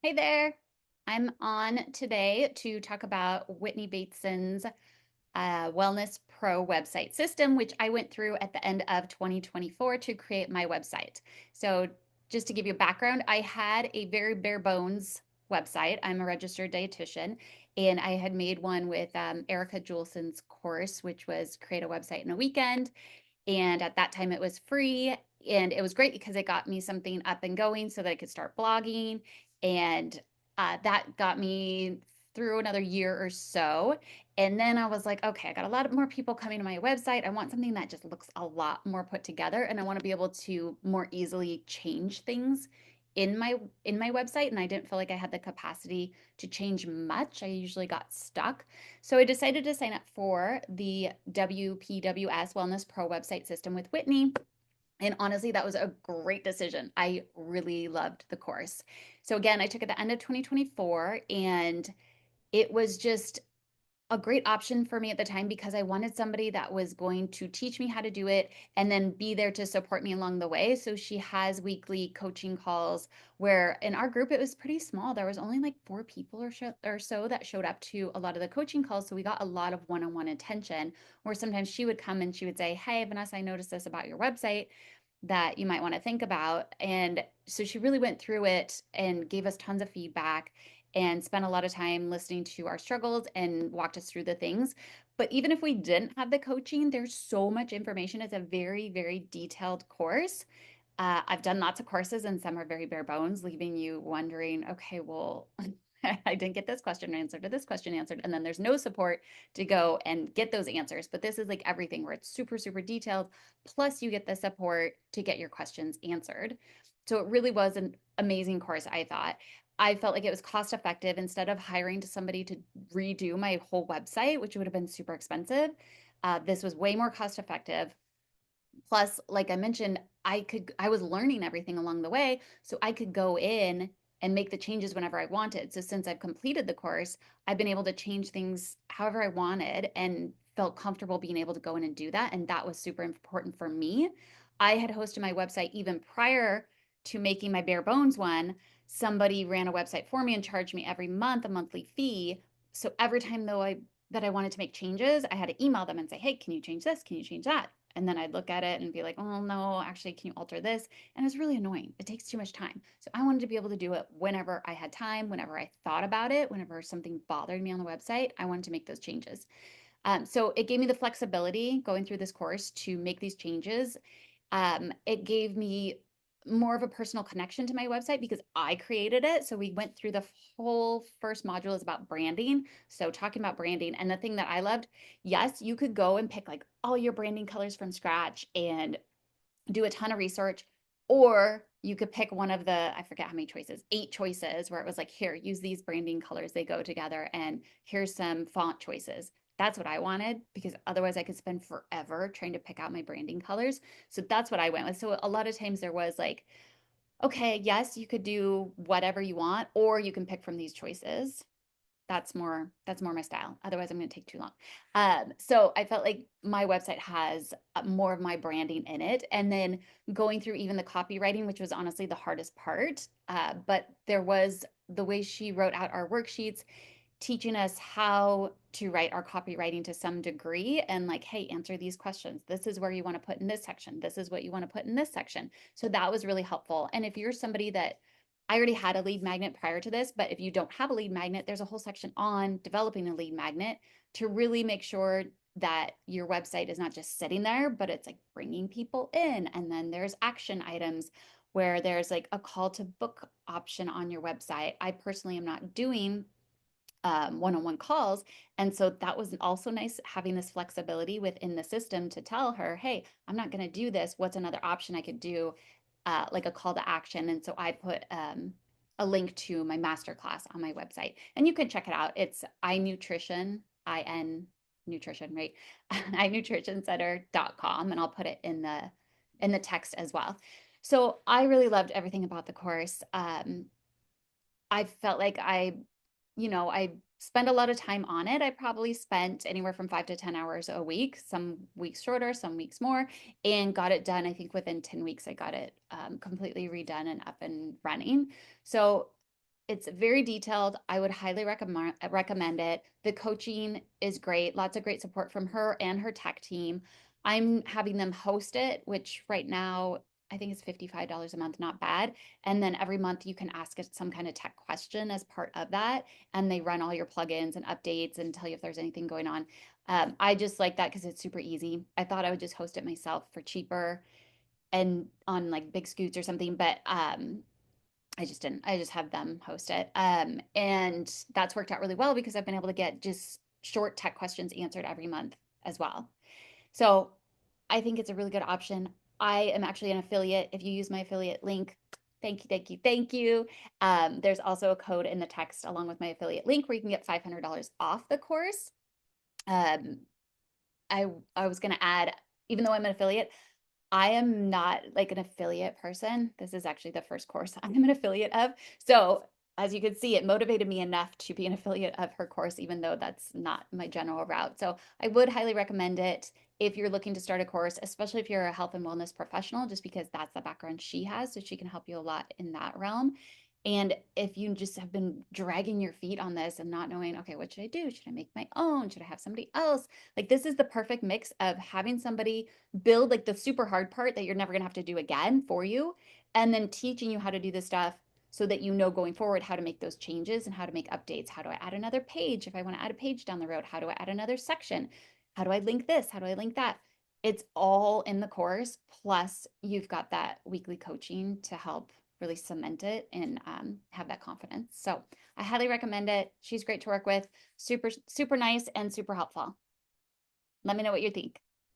Hey there. I'm on today to talk about Whitney Bateson's Wellness Pro website system, which I went through at the end of 2024 to create my website. So, just to give you a background, I had a very bare bones website. I'm a registered dietitian, and I had made one with Erica Juleson's course, which was create a website in a weekend. And at that time, it was free. And it was great because it got me something up and going so that I could start blogging. And that got me through another year or so. And then I was like, okay, I got a lot more people coming to my website. I want something that just looks a lot more put together. And I want to be able to more easily change things in my website. And I didn't feel like I had the capacity to change much. I usually got stuck. So I decided to sign up for the WPWS Wellness Pro website system with Whitney. And honestly, that was a great decision. I really loved the course. So again, I took it at the end of 2024 and it was just a great option for me at the time because I wanted somebody that was going to teach me how to do it and then be there to support me along the way. So she has weekly coaching calls where in our group it was pretty small. There was only like 4 people or so that showed up to a lot of the coaching calls. So we got a lot of one-on-one attention where sometimes she would come and she would say, "Hey, Vanessa, I noticed this about your website that you might want to think about." And so she really went through it and gave us tons of feedback and spent a lot of time listening to our struggles and walked us through the things. But even if we didn't have the coaching, there's so much information. It's a very, very detailed course. I've done lots of courses and some are very bare bones, leaving you wondering, okay, well, I didn't get this question answered or this question answered. And then there's no support to go and get those answers. But this is like everything where it's super, super detailed. Plus, you get the support to get your questions answered. So it really was an amazing course, I thought. I felt like it was cost effective instead of hiring to somebody to redo my whole website, which would have been super expensive. This was way more cost effective. Plus, like I mentioned, I was learning everything along the way, so I could go in and make the changes whenever I wanted. So since I've completed the course, I've been able to change things however I wanted and felt comfortable being able to go in and do that. And that was super important for me. I had hosted my website even prior to making my bare bones one. Somebody ran a website for me and charged me every month a monthly fee. So every time though I wanted to make changes, I had to email them and say, "Hey, can you change this? Can you change that?" And then I'd look at it and be like, "Oh, no, actually, can you alter this?" And it's really annoying. It takes too much time. So I wanted to be able to do it whenever I had time, whenever I thought about it, whenever something bothered me on the website, I wanted to make those changes. So it gave me the flexibility going through this course to make these changes. It gave me more of a personal connection to my website because I created it. So we went through the whole first module is about branding. So talking about branding, and the thing that I loved, yes, you could go and pick like all your branding colors from scratch and do a ton of research, or you could pick one of the, I forget how many choices, 8 choices, where it was like, here, use these branding colors, they go together, and here's some font choices. That's what I wanted because otherwise I could spend forever trying to pick out my branding colors. So that's what I went with. So a lot of times there was like, okay, yes, you could do whatever you want, or you can pick from these choices. That's more my style. Otherwise, I'm going to take too long. So I felt like my website has more of my branding in it, and then going through even the copywriting, which was honestly the hardest part. But there was the way she wrote out our worksheets, teaching us how to write our copywriting to some degree, and like, hey, answer these questions. This is where you want to put in this section. This is what you want to put in this section. So that was really helpful. And if you're somebody that I already had a lead magnet prior to this, but if you don't have a lead magnet, there's a whole section on developing a lead magnet to really make sure that your website is not just sitting there, but it's like bringing people in. And then there's action items where there's like a call to book option on your website. I personally am not doing one-on-one calls. And so that was also nice having this flexibility within the system to tell her, hey, I'm not going to do this. What's another option I could do, like a call to action? And so I put a link to my masterclass on my website, and you can check it out. It's iNutrition, IN nutrition, right? iNutritioncenter.com, and I'll put it in the text as well. So I really loved everything about the course. I felt like I spend a lot of time on it. I probably spent anywhere from 5 to 10 hours a week, some weeks shorter, some weeks more, and got it done. I think within 10 weeks, I got it completely redone and up and running. So It's very detailed. I would highly recommend it. The coaching is great. Lots of great support from her and her tech team. I'm having them host it, which right now I think it's $55 a month, not bad. And then every month you can ask it some kind of tech question as part of that. And they run all your plugins and updates and tell you if there's anything going on. I just like that because it's super easy. I thought I would just host it myself for cheaper and on like Big Scoots or something, but I just didn't. I just have them host it. And that's worked out really well because I've been able to get just short tech questions answered every month as well. So I think it's a really good option. I am actually an affiliate. If you use my affiliate link, thank you, thank you, thank you. There's also a code in the text along with my affiliate link where you can get $500 off the course. Um, I was going to add, even though I'm an affiliate, I am not like an affiliate person. This is actually the first course I'm an affiliate of. So as you can see, it motivated me enough to be an affiliate of her course, even though that's not my general route. So I would highly recommend it if you're looking to start a course, especially if you're a health and wellness professional, just because that's the background she has. So she can help you a lot in that realm. And if you just have been dragging your feet on this and not knowing, okay, what should I do? Should I make my own? Should I have somebody else? Like, this is the perfect mix of having somebody build like the super hard part that you're never going to have to do again for you, and then teaching you how to do this stuff so that you know going forward how to make those changes and how to make updates. How do I add another page if I want to add a page down the road? How do I add another section? How do I link this? How do I link that? It's all in the course. Plus, you've got that weekly coaching to help really cement it and have that confidence. So I highly recommend it. She's great to work with, super, super nice and super helpful. Let me know what you think.